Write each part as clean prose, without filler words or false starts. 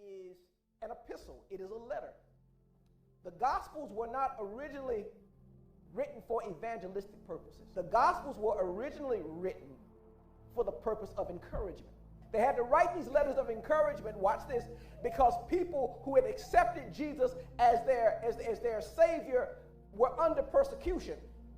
is an epistle. It is a letter. The Gospels were not originally written for evangelistic purposes. The Gospels were originally written for the purpose of encouragement. They had to write these letters of encouragement, watch this, because people who had accepted Jesus as their Savior were under persecution.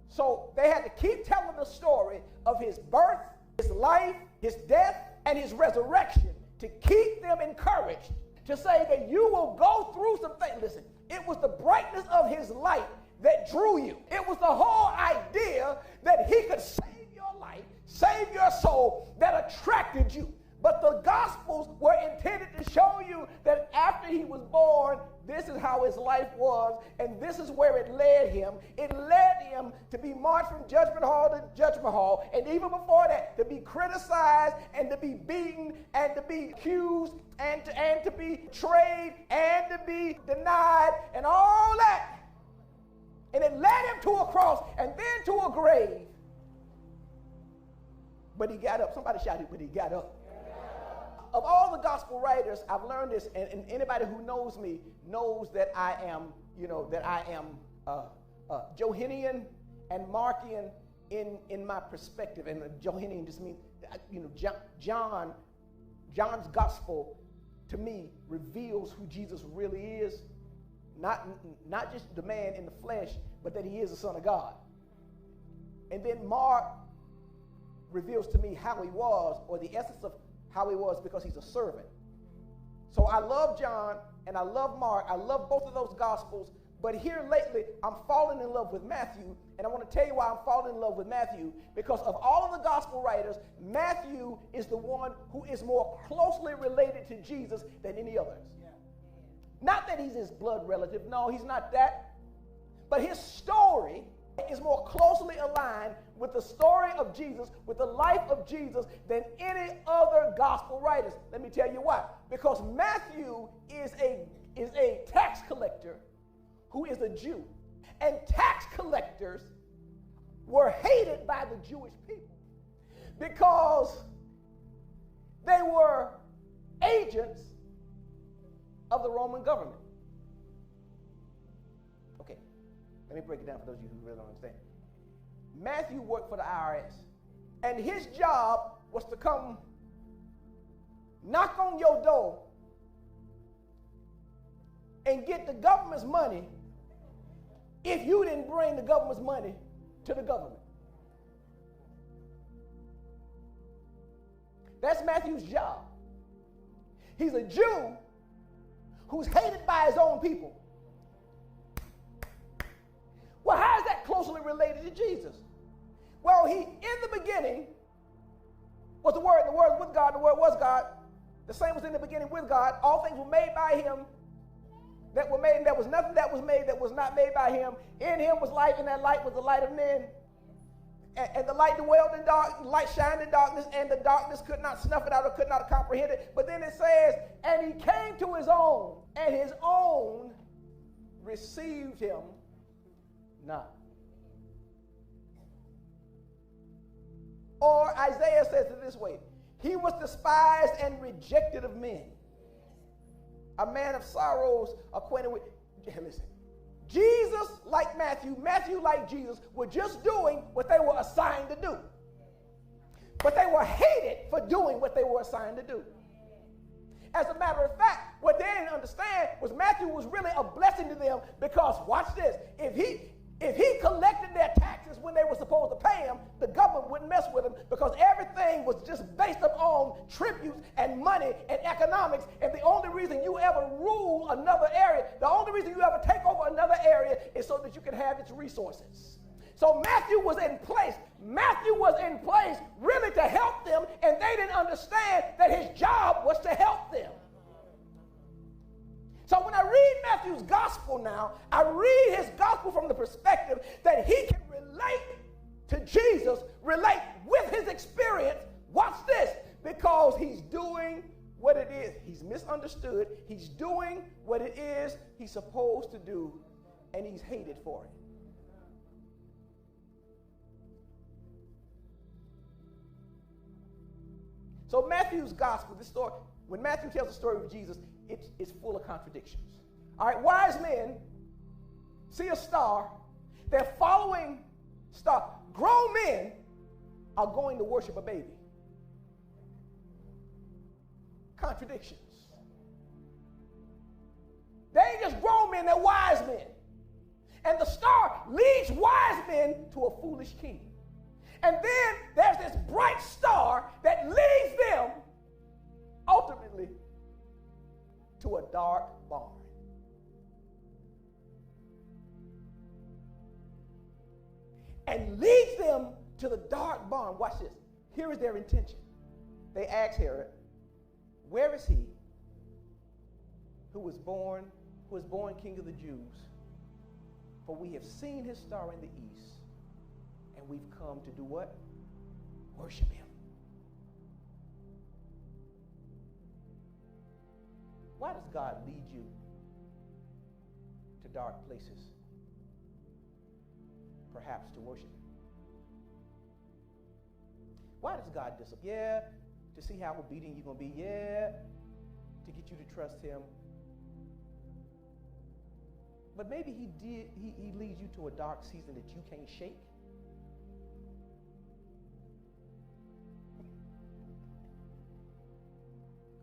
So they had to keep telling the story of his birth, his life, his death, and his resurrection to keep them encouraged, to say that you will go through some things. Listen, it was the brightness of his light that drew you. It was the whole idea that he could save your life, save your soul, that attracted you. But the Gospels were intended to show you that after he was born, this is how his life was, and this is where it led him. It led him to be marched from judgment hall to judgment hall, and even before that, to be criticized and to be beaten and to be accused and to be betrayed and to be denied and all that. And it led him to a cross and then to a grave. But he got up. Somebody shouted, but he got up. Of all the gospel writers, I've learned this, and anybody who knows me knows that I am, Johannine and Markian in my perspective. And Johannine just means, John's gospel to me reveals who Jesus really is. Not just the man in the flesh, but that he is the Son of God. And then Mark reveals to me how he was, or the essence of how he was, because he's a servant. So I love John and I love Mark. I love both of those gospels. But here lately, I'm falling in love with Matthew. And I want to tell you why I'm falling in love with Matthew. Because of all of the gospel writers, Matthew is the one who is more closely related to Jesus than any others. Not that he's his blood relative. No, he's not that. But his story is more closely aligned with the story of Jesus, with the life of Jesus, than any other gospel writers. Let me tell you why. Because Matthew is a tax collector who is a Jew. And tax collectors were hated by the Jewish people because they were agents of the Roman government. Okay, let me break it down for those of you who really don't understand. Matthew worked for the IRS, and his job was to come knock on your door and get the government's money if you didn't bring the government's money to the government. That's Matthew's job. He's a Jew who's hated by his own people. Well, how is that closely related to Jesus? Well, he, in the beginning, was the Word. The Word was with God. The Word was God. The same was in the beginning with God. All things were made by him that were made, and there was nothing that was made that was not made by him. In him was life, and that light was the light of men. And the light dwelled in dark, light shined in darkness, and the darkness could not snuff it out or could not comprehend it. But then it says, and he came to his own, and his own received him not. Or Isaiah says it this way, he was despised and rejected of men, a man of sorrows, acquainted with, listen, Jesus, like Matthew, Matthew, like Jesus, were just doing what they were assigned to do. But they were hated for doing what they were assigned to do. As a matter of fact, what they didn't understand was Matthew was really a blessing to them, because, watch this, if he collected their taxes when they were supposed to pay him, the government wouldn't mess with him, because everything was just based upon tributes and money and economics. And the only reason you ever rule another area, the only reason you ever take over another area is so that you can have its resources. So Matthew was in place. Matthew was in place really to help them, and they didn't understand that his job was to help them. So when I read Matthew's gospel now, I read his gospel from the perspective that he can relate to Jesus, relate with his experience. Watch this, because he's doing what it is. He's misunderstood. He's doing what it is he's supposed to do, and he's hated for it. So Matthew's gospel, this story, When Matthew tells the story of Jesus, it's full of contradictions. All right, wise men see a star. They're following star. Grown men are going to worship a baby. Contradictions. They ain't just grown men, they're wise men. And the star leads wise men to a foolish king. And then there's this bright star that leads them ultimately to a dark barn. And leads them to the dark barn. Watch this. Here is their intention. They asked Herod, where is he who was born King of the Jews? For we have seen his star in the east, and we've come to do what? Worship him. Why does God lead you to dark places? Perhaps to worship him. Why does God discipline? Yeah, to see how obedient you're going to be. Yeah, to get you to trust him. But maybe he leads you to a dark season that you can't shake.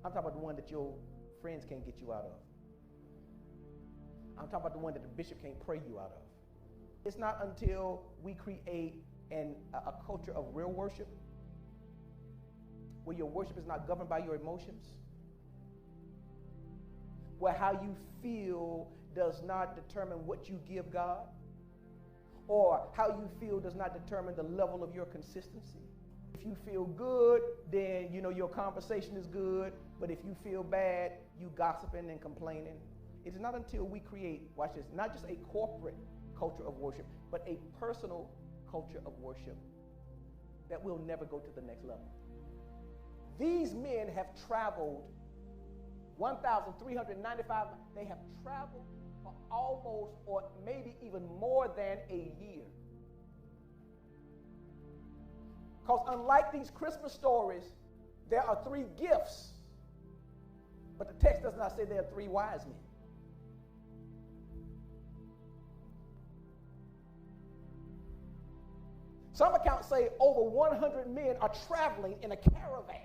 I'm talking about the one that your friends can't get you out of. I'm talking about the one that the bishop can't pray you out of. It's not until we create a culture of real worship, where your worship is not governed by your emotions, where how you feel does not determine what you give God, or how you feel does not determine the level of your consistency. If you feel good, then your conversation is good, but if you feel bad, you gossiping and complaining. It's not until we create, watch this, not just a corporate culture of worship, but a personal culture of worship, that we'll never go to the next level. These men have traveled 1,395, they have traveled for almost, or maybe even more than a year. Because unlike these Christmas stories, there are 3 gifts, but the text does not say there are 3 wise men. Some accounts say over 100 men are traveling in a caravan,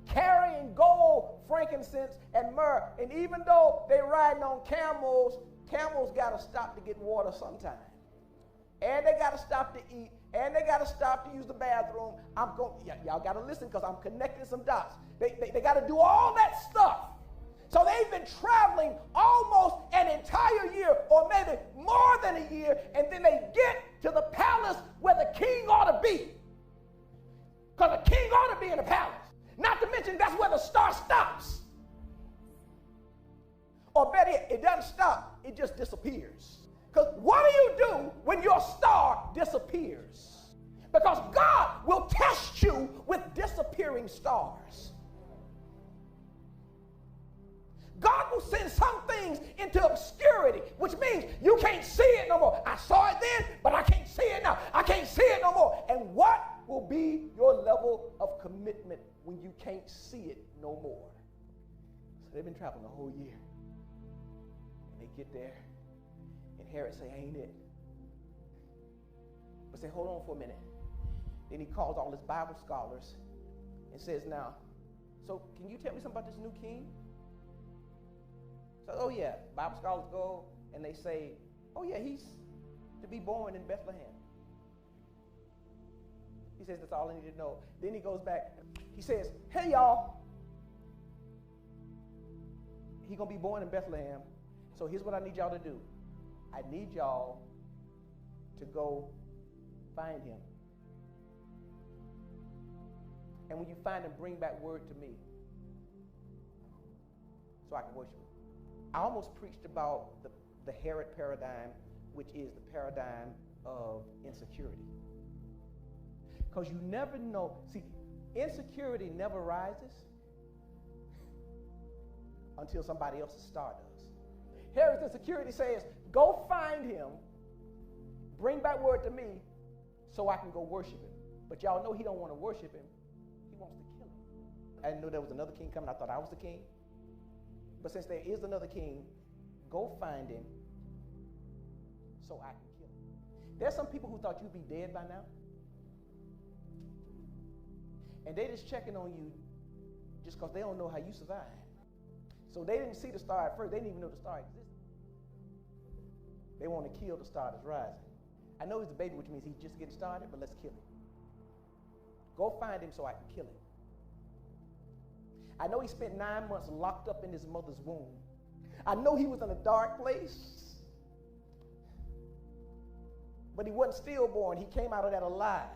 carrying gold, frankincense, and myrrh. And even though they're riding on camels, camels got to stop to get water sometime. And they got to stop to eat. And they got to stop to use the bathroom. Y'all got to listen, because I'm connecting some dots. They got to do all that stuff. So they've been traveling almost an entire year, or maybe more than a year, and then they get to the palace where the king ought to be. Because the king ought to be in the palace. Not to mention, that's where the star stops. Or better yet, it doesn't stop, it just disappears. Because what do you do when your star disappears? Because God will test you with disappearing stars. God will send some things into obscurity, which means you can't see it no more. I saw it then, but I can't see it now. I can't see it no more. And what will be your level of commitment when you can't see it no more? So they've been traveling the whole year. And they get there, and Herod say, ain't it? But say, hold on for a minute. Then he calls all his Bible scholars and says, now, so can you tell me something about this new king? So, oh yeah, Bible scholars go and they say, oh yeah, he's to be born in Bethlehem. He says, that's all I need to know. Then he goes back. He says, hey y'all, he's going to be born in Bethlehem. So here's what I need y'all to do. I need y'all to go find him. And when you find him, bring back word to me so I can worship him. I almost preached about the Herod paradigm, which is the paradigm of insecurity. Because you never know. See, insecurity never rises until somebody else's star does. Herod's insecurity says, go find him, bring back word to me so I can go worship him. But y'all know he don't want to worship him. He wants to kill him. I didn't know there was another king coming. I thought I was the king. But since there is another king, go find him so I can kill him. There's some people who thought you'd be dead by now. And they just checking on you just because they don't know how you survived. So they didn't see the star at first. They didn't even know the star existed. They want to kill the star that's rising. I know he's a baby, which means he's just getting started, but let's kill him. Go find him so I can kill him. I know he spent 9 months locked up in his mother's womb. I know he was in a dark place. But he wasn't stillborn. He came out of that alive.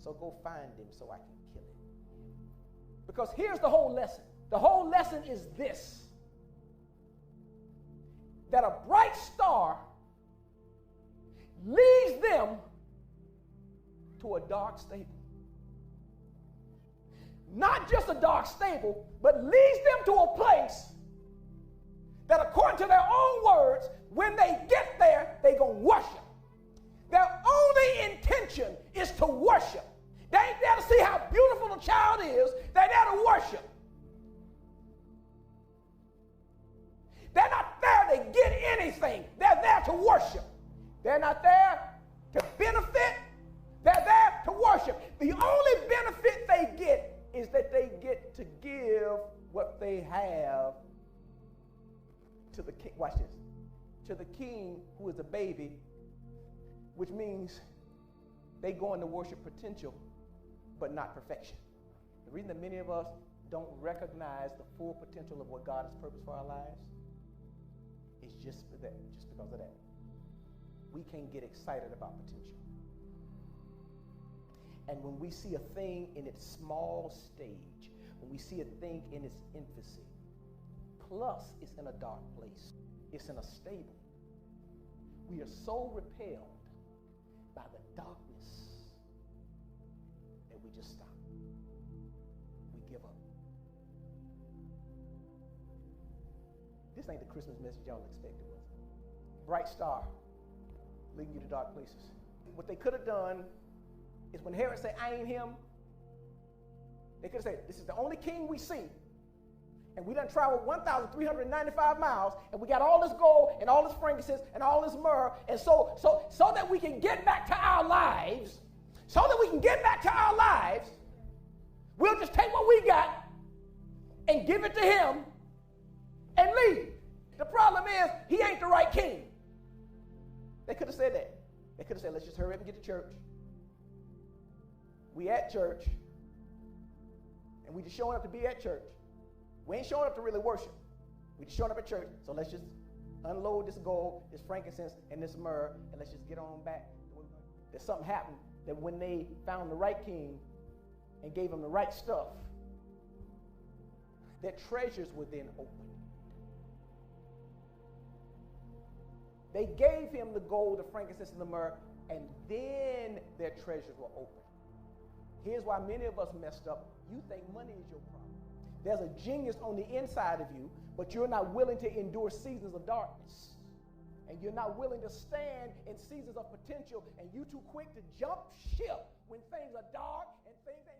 So go find him so I can kill him. Because here's the whole lesson. The whole lesson is this: that a bright star leads them to a dark stable. Not just a dark stable, but leads them to a place that, according to their own words, when they get there, they're going to worship. Their only intention is to worship. They ain't there to see how beautiful the child is. They're there to worship. They're not there to get anything. They're there to worship. They're not there to benefit. They're there to worship. The only benefit they get is that they get to give what they have to the king. Watch this. To the king who is a baby, which means they go into worship potential, but not perfection. The reason that many of us don't recognize the full potential of what God has purposed for our lives is just because of that. We can't get excited about potential. And when we see a thing in its small stage, when we see a thing in its infancy, plus it's in a dark place, it's in a stable, we are so repelled by the darkness that we just stop. We give up. This ain't the Christmas message y'all expected, was it? Bright star leading you to dark places. What they could have done is when Herod said, I ain't him, they could have said, this is the only king we see. And we done traveled 1,395 miles, and we got all this gold and all this frankincense and all this myrrh. And so that we can get back to our lives, we'll just take what we got and give it to him and leave. The problem is, he ain't the right king. They could have said that. They could have said, let's just hurry up and get to church. We at church, and we just showing up to be at church. We ain't showing up to really worship. We just showing up at church, so let's just unload this gold, this frankincense, and this myrrh, and let's just get on back. That something happened, that when they found the right king and gave him the right stuff, their treasures were then opened. They gave him the gold, the frankincense, and the myrrh, and then their treasures were opened. Here's why many of us messed up. You think money is your problem. There's a genius on the inside of you, but you're not willing to endure seasons of darkness. And you're not willing to stand in seasons of potential, and you too quick to jump ship when things are dark and things ain't